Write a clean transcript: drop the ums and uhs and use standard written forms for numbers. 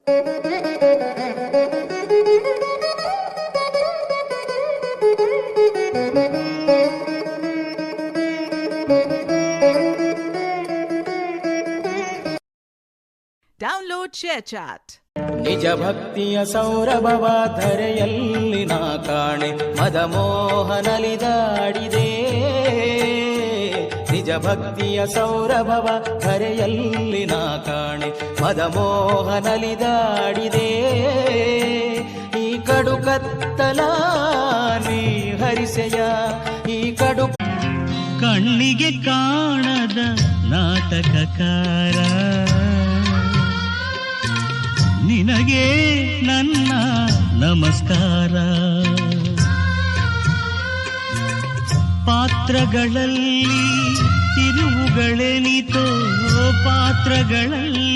Download ShareChat. ನಿಜ ಭಕ್ತಿಯ ಸೌರಭವ ಧರೆಯಲ್ಲಿ ನಾ ಕಾಣೆ ಮದಮೋಹನಲಿದಾಡಿದೆ. ನಿಜ ಭಕ್ತಿಯ ಸೌರಭವ ಧರೆಯಲ್ಲಿ ನಾ ಕಾಣೆ ಮದಮೋಹನಲಿದಾಡಿದೆ. ಈ ಕಡು ಕತ್ತಲ ನೀ ಹರಿಸೆಯ ಈ ಕಡು ಕಣ್ಣಿಗೆ ಕಾಣದ ನಾಟಕಕಾರ ನಿನಗೆ ನನ್ನ ನಮಸ್ಕಾರ. ಪಾತ್ರಗಳಲ್ಲಿ ತಿರುವುಗಳೆನಿತೋ ಪಾತ್ರಗಳಲ್ಲಿ